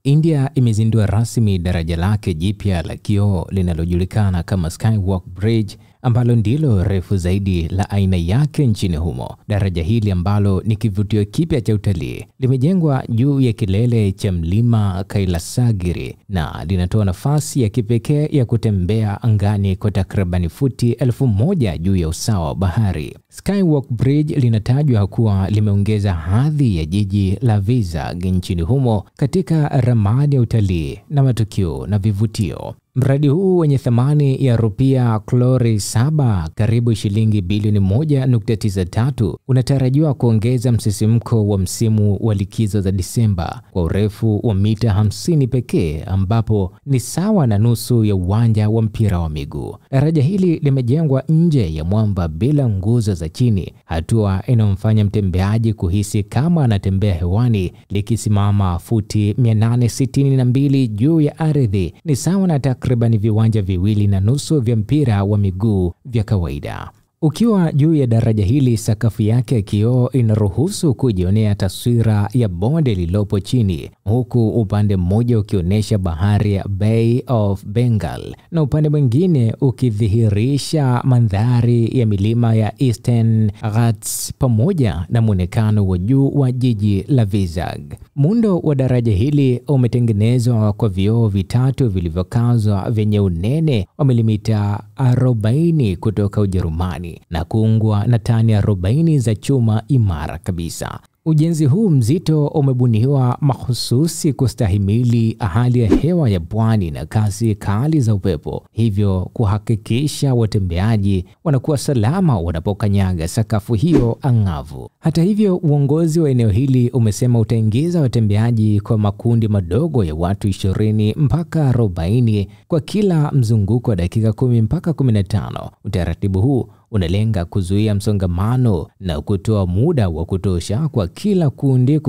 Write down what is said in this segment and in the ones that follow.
India imezindua rasmi daraja lake jipya la kioo linalojulikana kama Skywalk Bridge, ambalo ndilo refu zaidi la aina yake nchini humo. Daraja hili ambalo ni kivutio kipya cha utalii limejengwa juu ya kilele cha mlima Kailasagiri na linatoa nafasi ya kipekee ya kutembea angani kwa takribani futi 1000 juu ya usawa wa bahari. Skywalk Bridge linatajwa kuwa limeongeza hadhi ya jiji la Vizag nchini humo katika ramani ya utalii na matukio na vivutio. Mradi huu wenye thamani ya rupia klori 7 karibu shilingi bilioni 1.93 unatarajiwa kuongeza msisimko wa msimu wa likizo za Disemba kwa urefu wa mita 50 pekee, ambapo ni sawa na nusu ya uwanja wa mpira wa miguu. Daraja hili limejengwa nje ya mwamba bila nguzo za chini, hatua inayomfanya mtembeaji kuhisi kama anatembea hewani, likisimama futi 862 juu ya ardhi. Ni sawa na takriban viwanja 2.5 vya mpira wa miguu vya kawaida. Ukiwa juu ya daraja hili, sakafu yake ya kioo inaruhusu kujionea taswira ya bonde lililopo chini, huku upande mmoja ukionyesha bahari ya Bay of Bengal na upande mwingine ukidhihirisha mandhari ya milima ya Eastern Ghats pamoja na muonekano wa juu wa jiji la Vizag. Muundo wa daraja hili umetengenezwa kwa vioo vitatu vilivyokazwa vyenye unene wa milimita 40 kutoka Ujerumani na kuungwa na tani 40 za chuma imara kabisa. Ujenzi huu mzito umebuniwa mahususi kustahimili hali ya hewa ya pwani na kasi kali za upepo, hivyo kuhakikisha watembeaji wanakuwa salama wanapokanyaga sakafu hiyo angavu. Hata hivyo, uongozi wa eneo hili umesema utaingiza watembeaji kwa makundi madogo ya watu 20 mpaka 40 kwa kila mzunguko wa dakika 10 mpaka 15. Utaratibu huu unalenga kuzuia msongamano na kutoa muda wa kutosha kwa kila kundi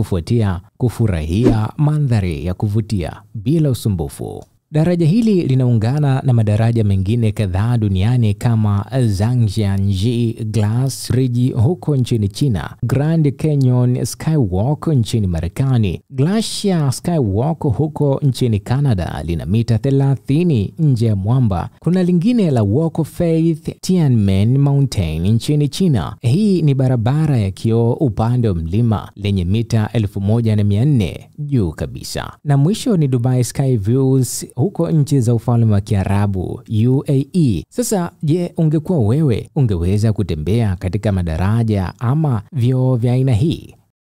kufurahia mandhari ya kuvutia bila usumbufu. Daraja hili linaungana na madaraja mengine kadhaa duniani kama Zhangjiajie Glass Bridge huko nchini China, Grand Canyon Skywalk nchini Marekani, Glacier Skywalk huko nchini Canada lina mita 30 nje ya mwamba. Kuna lingine la Walk of Faith Tianmen Mountain nchini China. Hii ni barabara ya kioo upande wa mlima lenye mita 1400 juu kabisa. Na mwisho ni Dubai Sky Views huko nchi za Ufalme wa Kiarabu UAE. Sasa je, ungekuwa wewe, ungeweza kutembea katika madaraja ama vioo vya aina hii?